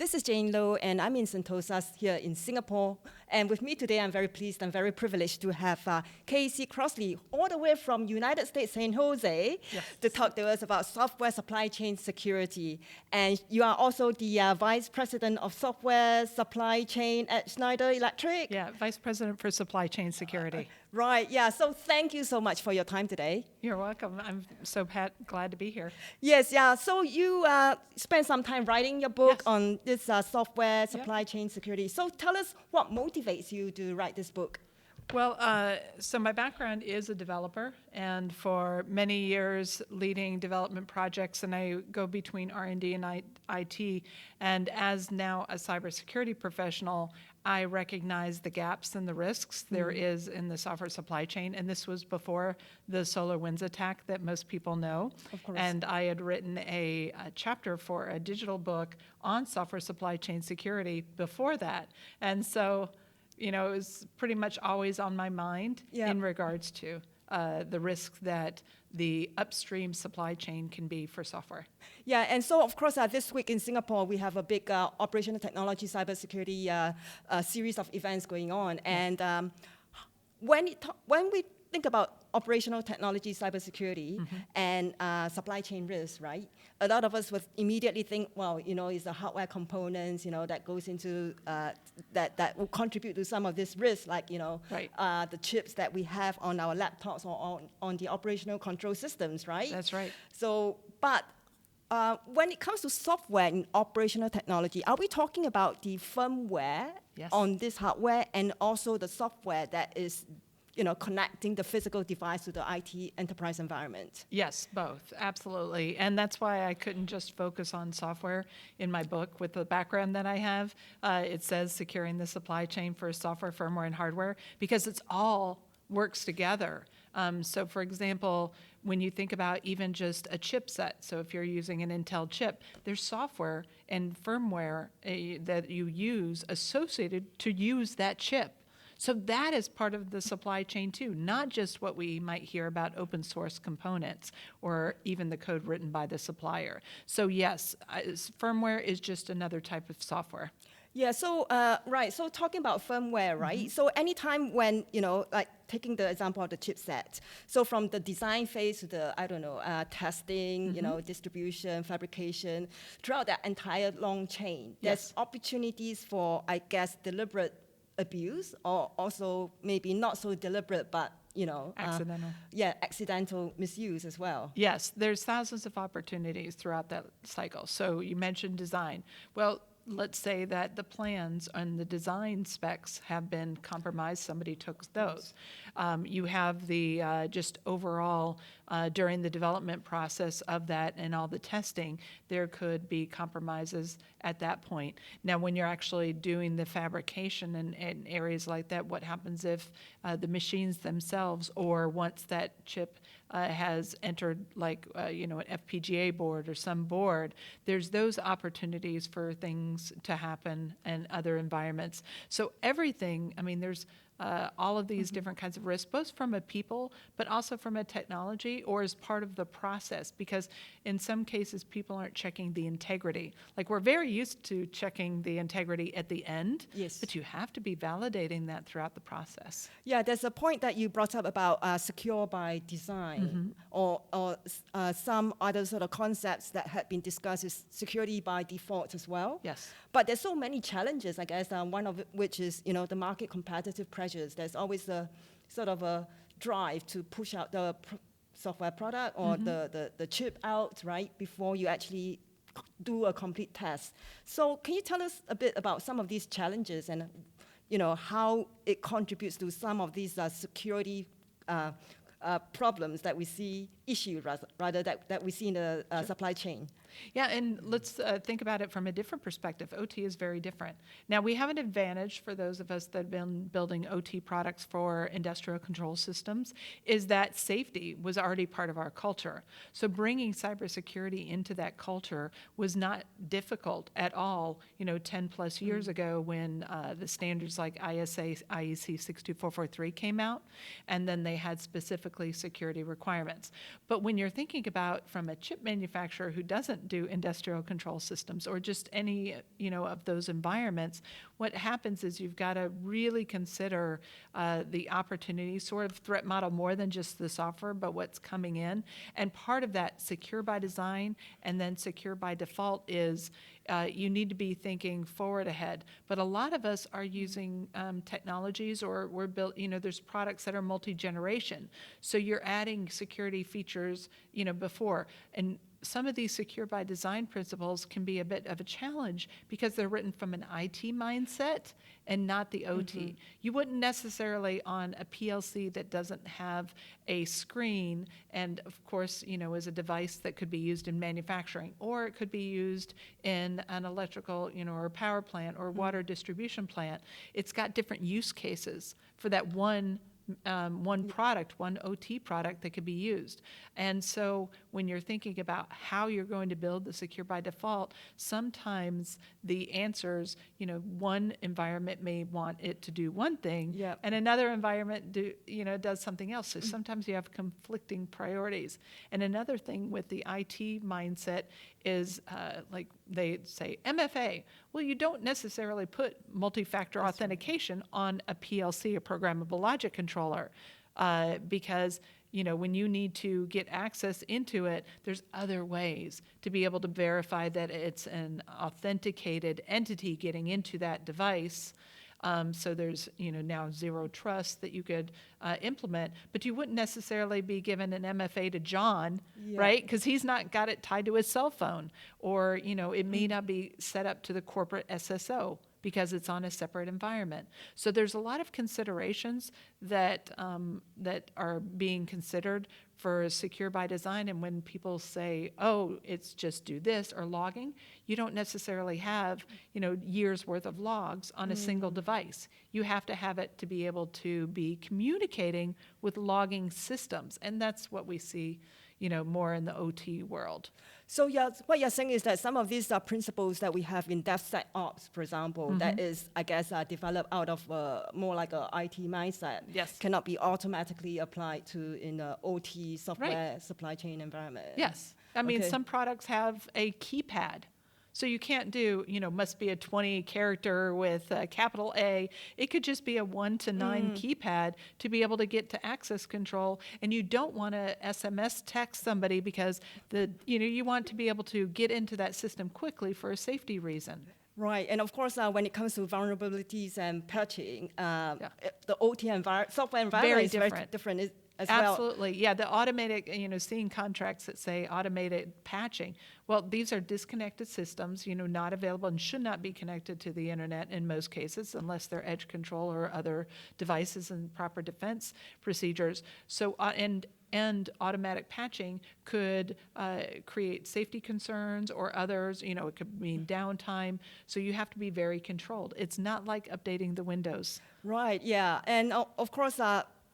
This is Jane Low, and I'm in Sentosa here in Singapore. And with me today, I'm very pleased and very privileged to have Cassie Crosley, all the way from United States, San Jose, to talk to us about software supply chain security. And you are also the Vice President of Software Supply Chain at Schneider Electric. Yeah, Vice President for Supply Chain Security. Right, yeah, so thank you so much for your time today. You're welcome. I'm so glad to be here. Yes, yeah, so you spent some time writing your book on this software supply chain security. So tell us what motivates you to write this book. Well, so my background is a developer, and for many years leading development projects, and I go between R&D and IT, and as now a cybersecurity professional, I recognize the gaps and the risks there is in the software supply chain, and this was before the SolarWinds attack that most people know. Of course. And I had written a chapter for a digital book on software supply chain security before that, and so it was pretty much always on my mind in regards to the risks that the upstream supply chain can be for software. Yeah, and so of course this week in Singapore we have a big operational technology cybersecurity series of events going on, and when we think about operational technology cybersecurity and supply chain risks, right? A lot of us would immediately think, well, it's the hardware components, that goes into that will contribute to some of this risk, like the chips that we have on our laptops or on the operational control systems, right? That's right. So, but when it comes to software and operational technology, are we talking about the firmware on this hardware and also the software that is connecting the physical device to the IT enterprise environment? Yes, both, absolutely. And that's why I couldn't just focus on software in my book with the background that I have. It says securing the supply chain for software, firmware, and hardware, because it's all works together. So for example, when you think about even just a chipset, so if you're using an Intel chip, there's software and firmware that you use associated to use that chip. So that is part of the supply chain too, not just what we might hear about open source components or even the code written by the supplier. So yes, firmware is just another type of software. Yeah, so right, so talking about firmware, right? So anytime when, like taking the example of the chipset, so from the design phase to the, testing, distribution, fabrication, throughout that entire long chain, there's opportunities for, I guess, deliberate abuse, or also maybe not so deliberate, but accidental. Accidental misuse as well. Yes, there's thousands of opportunities throughout that cycle. So you mentioned design. Well, let's say that the plans and the design specs have been compromised. Somebody took those. You have the just overall during the development process of that and all the testing, there could be compromises at that point. Now, when you're actually doing the fabrication and areas like that, what happens if the machines themselves, or once that chip has entered like an FPGA board or some board, there's those opportunities for things to happen in other environments. So everything, there's all of these different kinds of risks, both from a people, but also from a technology or as part of the process, because in some cases people aren't checking the integrity. Like, we're very used to checking the integrity at the end, but you have to be validating that throughout the process. Yeah, there's a point that you brought up about secure by design, or some other sort of concepts that had been discussed is security by default as well. Yes. But there's so many challenges, I guess, one of which is, the market competitive pressures. There's always a sort of a drive to push out the software product or the chip out, right, before you actually do a complete test. So can you tell us a bit about some of these challenges and, how it contributes to some of these security problems that we see, issues rather that we see in the supply chain? Yeah, and let's think about it from a different perspective. OT is very different. Now, we have an advantage for those of us that have been building OT products for industrial control systems, is that safety was already part of our culture. So bringing cybersecurity into that culture was not difficult at all, 10 plus years ago when the standards like IEC 62443 came out, and then they had specifically security requirements. But when you're thinking about from a chip manufacturer who doesn't doesn't do industrial control systems or just any, of those environments, what happens is you've got to really consider the opportunity sort of threat model more than just the software, but what's coming in. And part of that secure by design and then secure by default is you need to be thinking forward ahead. But a lot of us are using technologies, or we're built, there's products that are multi-generation. So you're adding security features, before. And some of these secure by design principles can be a bit of a challenge because they're written from an IT mindset and not the OT. You wouldn't necessarily on a PLC that doesn't have a screen and of course, is a device that could be used in manufacturing, or it could be used in an electrical, or power plant or water distribution plant. It's got different use cases for that one product, one OT product that could be used. And so when you're thinking about how you're going to build the secure by default, sometimes the answers, one environment may want it to do one thing, and another environment does something else. So sometimes you have conflicting priorities. And another thing with the IT mindset is like they say MFA. Well, you don't necessarily put multi-factor authentication on a PLC, a programmable logic controller, because when you need to get access into it, there's other ways to be able to verify that it's an authenticated entity getting into that device. So there's now zero trust that you could implement, but you wouldn't necessarily be given an MFA to John, right? Because he's not got it tied to his cell phone, or it may not be set up to the corporate SSO because it's on a separate environment. So there's a lot of considerations that that are being considered for secure by design. And when people say, oh, it's just do this or logging, you don't necessarily have years worth of logs on a single device. You have to have it to be able to be communicating with logging systems. And that's what we see more in the OT world. So what you're saying is that some of these principles that we have in DevSecOps, for example, that is, I guess, developed out of more like a IT mindset, cannot be automatically applied to in the OT software supply chain environment. Yes. I mean, some products have a keypad. So you can't do, must be a 20 character with a capital A. It could just be a 1 to 9 keypad to be able to get to access control. And you don't want to SMS text somebody because you want to be able to get into that system quickly for a safety reason. Right, and of course, when it comes to vulnerabilities and patching, the OT software environment is very different. Absolutely. Yeah, the automated, seeing contracts that say automated patching. Well, these are disconnected systems, not available and should not be connected to the internet in most cases unless they're edge control or other devices and proper defense procedures. So, and automatic patching could create safety concerns or others, it could mean downtime. So you have to be very controlled. It's not like updating the Windows. Right, yeah. And of course,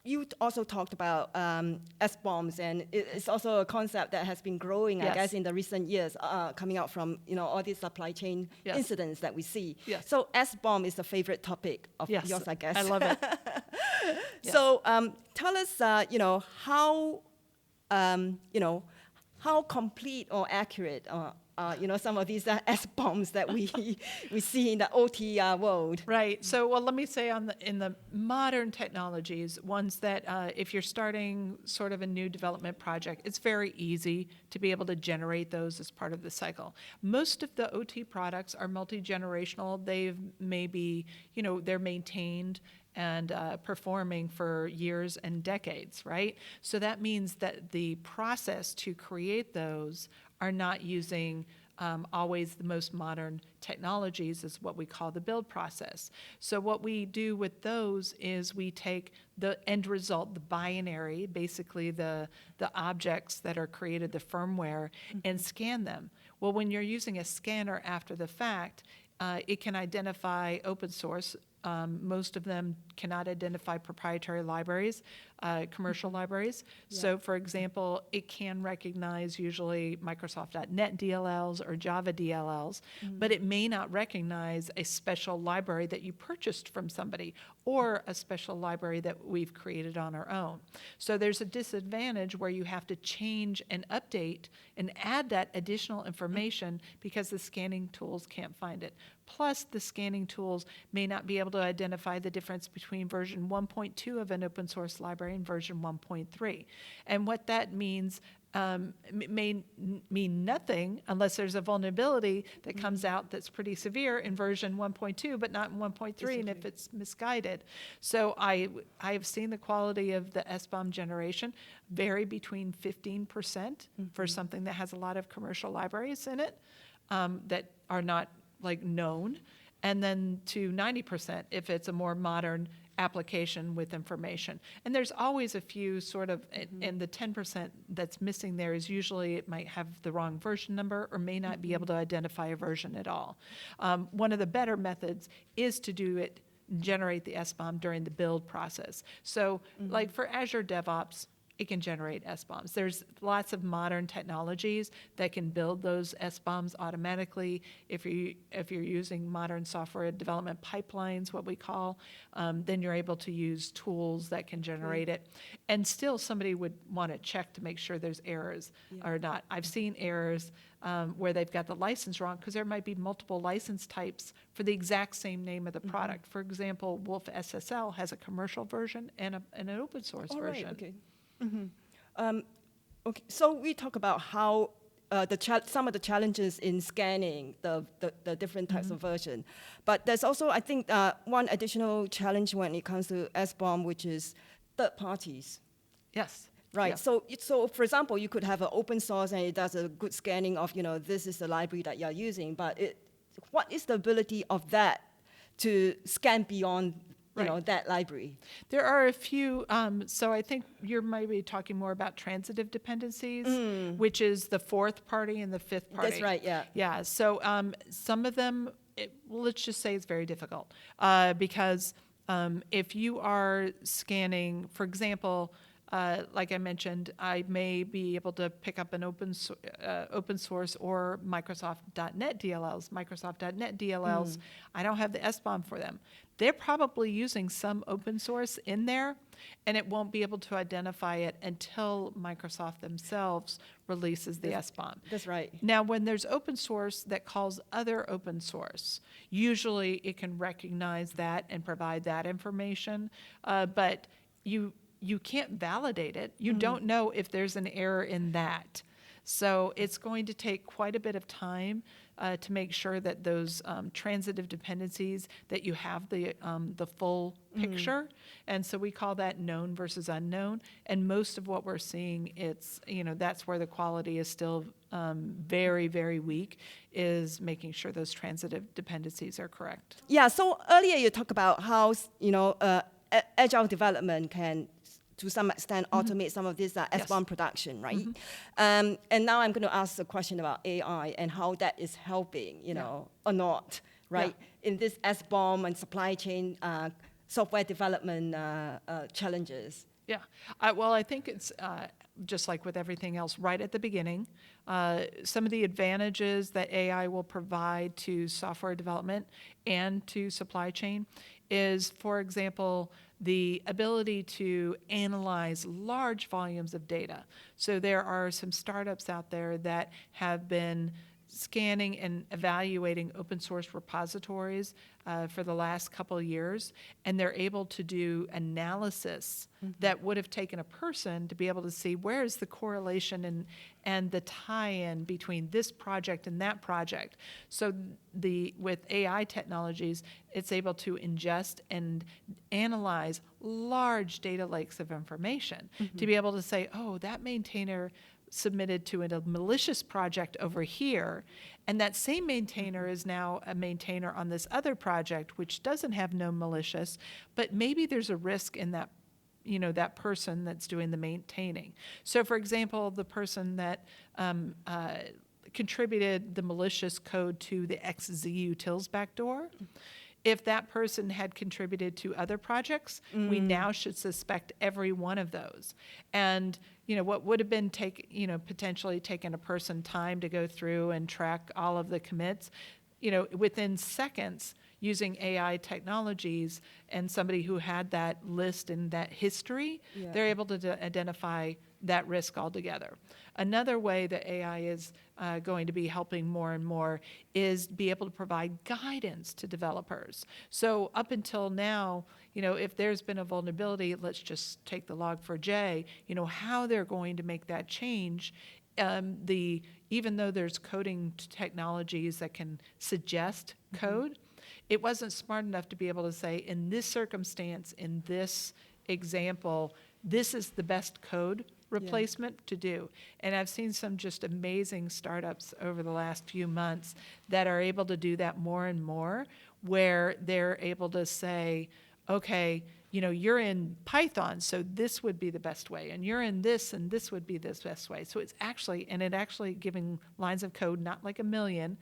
you also talked about SBOMs, and it's also a concept that has been growing, I guess, in the recent years, coming out from all these supply chain incidents that we see. So SBOM is a favorite topic of yours, I guess. I love it. So tell us, how complete or accurate some of these SBOMs that we see in the OT world. Right. So, well, let me say in the modern technologies, ones that if you're starting sort of a new development project, it's very easy to be able to generate those as part of the cycle. Most of the OT products are multi-generational. They may be, they're maintained and performing for years and decades, right? So that means that the process to create those are not using always the most modern technologies, is what we call the build process. So what we do with those is we take the end result, the binary, basically the objects that are created, the firmware, and scan them. Well, when you're using a scanner after the fact, it can identify open source Most of them cannot identify proprietary libraries, commercial libraries. Yeah. So for example, it can recognize usually Microsoft.NET DLLs or Java DLLs, but it may not recognize a special library that you purchased from somebody or a special library that we've created on our own. So there's a disadvantage where you have to change and update and add that additional information because the scanning tools can't find it. Plus, the scanning tools may not be able to identify the difference between version 1.2 of an open source library and version 1.3. And what that means may mean nothing unless there's a vulnerability that comes out that's pretty severe in version 1.2, but not in 1.3, and if it's misguided. So I've seen the quality of the SBOM generation vary between 15% for something that has a lot of commercial libraries in it that are not like known, and then to 90% if it's a more modern application with information. And there's always a few sort of, and the 10% that's missing there is usually it might have the wrong version number or may not be able to identify a version at all. One of the better methods is to do it, generate the SBOM during the build process. So like for Azure DevOps, it can generate SBOMs. There's lots of modern technologies that can build those SBOMs automatically. If you're using modern software development pipelines, what we call, then you're able to use tools that can generate it. And still somebody would want to check to make sure there's errors or not. I've seen errors where they've got the license wrong because there might be multiple license types for the exact same name of the product. For example, Wolf SSL has a commercial version and an open source version. Right, okay. Okay, so we talk about how some of the challenges in scanning the different types of version, but there's also, I think, one additional challenge when it comes to SBOM, which is third parties. Yes. Right. Yeah. So for example, you could have an open source and it does a good scanning of, this is the library that you're using, but what is the ability of that to scan beyond that library? There are a few, so I think you're maybe talking more about transitive dependencies, which is the fourth party and the fifth party. That's right, yeah. Yeah, so some of them, let's just say it's very difficult because if you are scanning, for example, like I mentioned, I may be able to pick up an open source or Microsoft.NET DLLs. Microsoft.NET DLLs, I don't have the SBOM for them. They're probably using some open source in there, and it won't be able to identify it until Microsoft themselves releases the SBOM. That's right. Now, when there's open source that calls other open source, usually it can recognize that and provide that information, but you can't validate it. You don't know if there's an error in that. So it's going to take quite a bit of time to make sure that those transitive dependencies, that you have the full picture. And so we call that known versus unknown. And most of what we're seeing, that's where the quality is still very, very weak, is making sure those transitive dependencies are correct. Yeah, so earlier you talked about how, agile development can, to some extent, automate some of this SBOM production, right? And now I'm going to ask a question about AI and how that is helping, or not, right? In this SBOM and supply chain software development challenges. Yeah, well, I think it's just like with everything else, right at the beginning, some of the advantages that AI will provide to software development and to supply chain is, for example, the ability to analyze large volumes of data. So there are some startups out there that have been scanning and evaluating open source repositories for the last couple of years, and they're able to do analysis that would have taken a person to be able to see where is the correlation and the tie-in between this project and that project. So with AI technologies, it's able to ingest and analyze large data lakes of information to be able to say, oh, that maintainer submitted to a malicious project over here, and that same maintainer is now a maintainer on this other project which doesn't have no malicious, but maybe there's a risk in that, that person that's doing the maintaining. So for example, the person that contributed the malicious code to the XZutils backdoor, if that person had contributed to other projects, we now should suspect every one of those. And what would have been potentially taken a person time to go through and track all of the commits, within seconds, using AI technologies and somebody who had that list and that history, they're able to identify that risk altogether. Another way that AI is going to be helping more and more is be able to provide guidance to developers. So up until now, if there's been a vulnerability, let's just take the log4j, how they're going to make that change. Even though there's coding technologies that can suggest code, it wasn't smart enough to be able to say, in this circumstance, in this example, this is the best code replacement to do. And I've seen some just amazing startups over the last few months that are able to do that more and more, where they're able to say, okay, you're in Python, so this would be the best way, and you're in this, and this would be the best way. So it's actually giving lines of code, not like a million,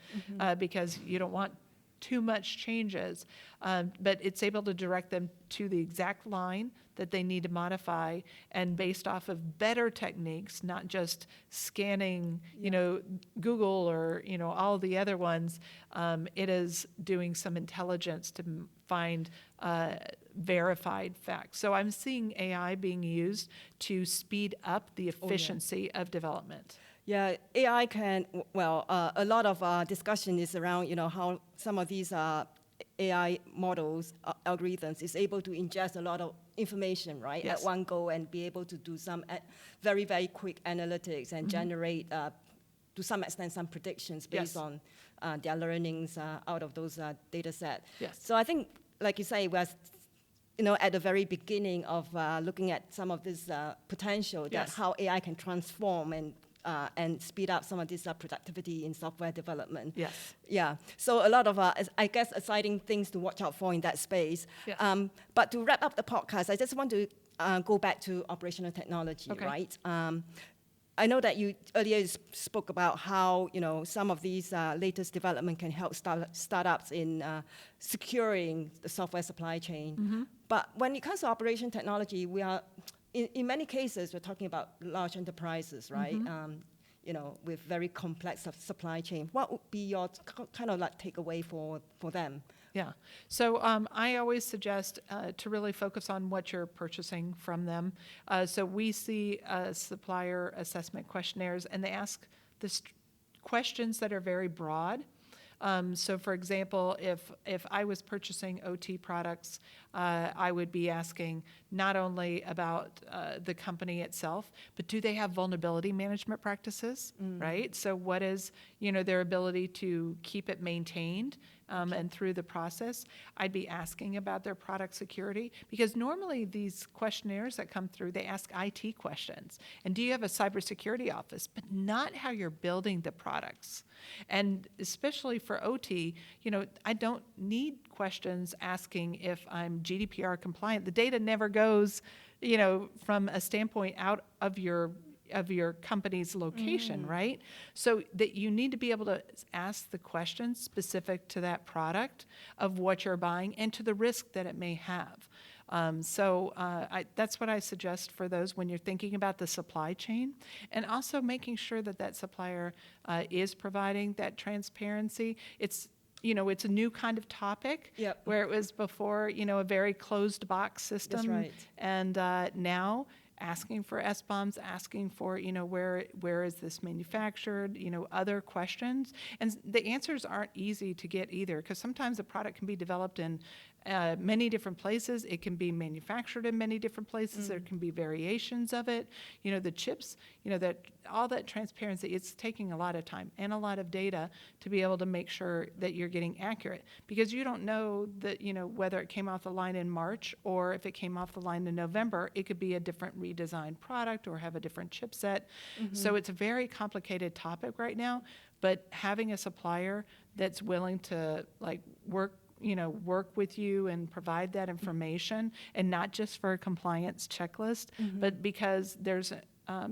because you don't want too much changes, but it's able to direct them to the exact line that they need to modify, and based off of better techniques, not just scanning, Google or, all the other ones. It is doing some intelligence to find verified facts. So I'm seeing AI being used to speed up the efficiency of development. Yeah, AI can, a lot of discussion is around, how some of these AI models, algorithms, is able to ingest a lot of information, right, Yes. at one go, and be able to do some very, very quick analytics and generate, to some extent, some predictions based on their learnings out of those data set. Yes. So I think, like you say, we're at the very beginning of looking at some of this potential, that how AI can transform and speed up some of this productivity in software development. Yes. Yeah. So a lot of, I guess, exciting things to watch out for in that space. Yes. But to wrap up the podcast, I just want to go back to operational technology, Okay. right? I know that you earlier spoke about how some of these latest development can help startups in securing the software supply chain. But when it comes to operation technology, we are in many cases we're talking about large enterprises, right? With very complex supply chain. What would be your kind of like takeaway for them? Yeah. So I always suggest to really focus on what you're purchasing from them. So we see supplier assessment questionnaires, and they ask questions that are very broad. So for example, if I was purchasing OT products, I would be asking not only about the company itself, but do they have vulnerability management practices, right? So what is, their ability to keep it maintained and through the process? I'd be asking about their product security, because normally these questionnaires that come through, they ask IT questions. And do you have a cybersecurity office? But not how you're building the products. And especially for OT, I don't need questions asking if I'm GDPR compliant. The data never goes, from a standpoint out of your company's location, right? So that you need to be able to ask the questions specific to that product of what you're buying and to the risk that it may have. That's what I suggest for those when you're thinking about the supply chain, and also making sure that supplier is providing that transparency. It's a new kind of topic. Yep. Where it was before, a very closed box system. That's right. And now asking for SBOMs, asking for, where is this manufactured, other questions. And the answers aren't easy to get either, because sometimes a product can be developed in many different places. It can be manufactured in many different places. There can be variations of it. The chips, all that transparency, it's taking a lot of time and a lot of data to be able to make sure that you're getting accurate, because you don't know that, whether it came off the line in March or if it came off the line in November. It could be a different redesigned product or have a different chipset. So it's a very complicated topic right now, but having a supplier that's willing to work with you and provide that information, and not just for a compliance checklist, but because there's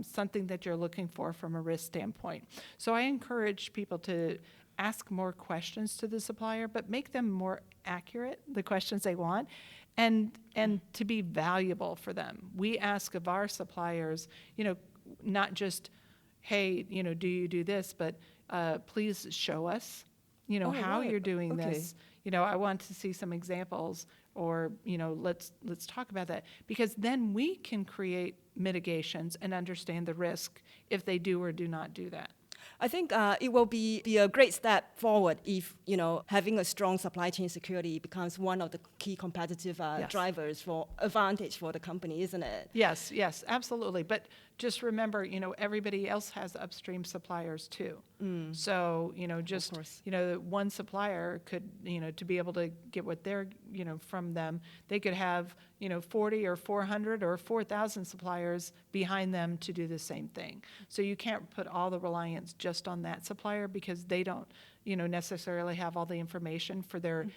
something that you're looking for from a risk standpoint. So I encourage people to ask more questions to the supplier, but make them more accurate, the questions they want, and to be valuable for them. We ask of our suppliers, not just, hey, do you do this, but please show us, Oh, how right. you're doing Okay. this. I want to see some examples, or, let's talk about that, because then we can create mitigations and understand the risk if they do or do not do that. I think it will be a great step forward if, having a strong supply chain security becomes one of the key competitive Yes. drivers for advantage for the company, isn't it? Yes, absolutely. But just remember, everybody else has upstream suppliers too. So, just, course. one supplier could, to be able to get what they're, from them, they could have, 40 or 400 or 4,000 suppliers behind them to do the same thing. So you can't put all the reliance just on that supplier, because they don't, necessarily have all the information for their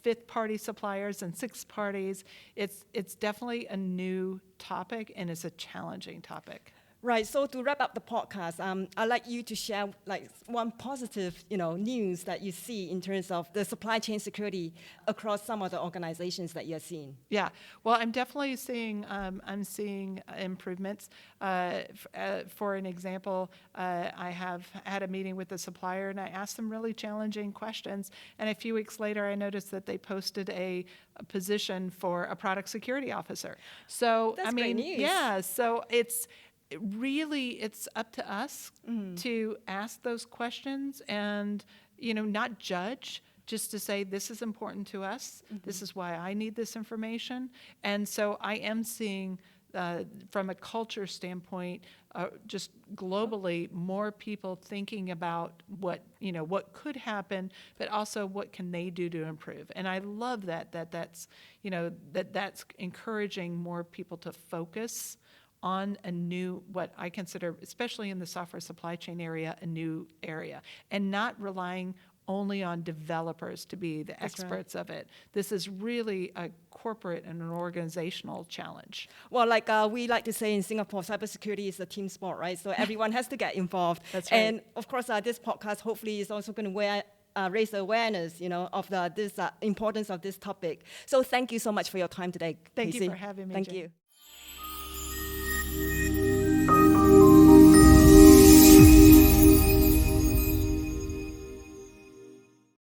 fifth party suppliers and sixth parties. It's definitely a new topic, and it's a challenging topic. Right. So to wrap up the podcast, I'd like you to share one positive, news that you see in terms of the supply chain security across some of the organizations that you're seeing. Yeah. Well, I'm definitely seeing improvements. For an example, I have had a meeting with a supplier, and I asked them really challenging questions. And a few weeks later, I noticed that they posted a position for a product security officer. So That's great news. yeah. So it's up to us to ask those questions, and not judge, just to say, this is important to us, this is why I need this information. And so I am seeing, from a culture standpoint, just globally, more people thinking about what could happen, but also what can they do to improve. And I love that's encouraging more people to focus on a new, what I consider, especially in the software supply chain area, a new area, and not relying only on developers to be the experts of it. This is really a corporate and an organizational challenge. Well, like we like to say in Singapore, cybersecurity is a team sport, right? So everyone has to get involved. That's right. And of course, this podcast hopefully is also going to raise the awareness, of this importance of this topic. So thank you so much for your time today, Thank you Casey. for having me, Thank Jane. you.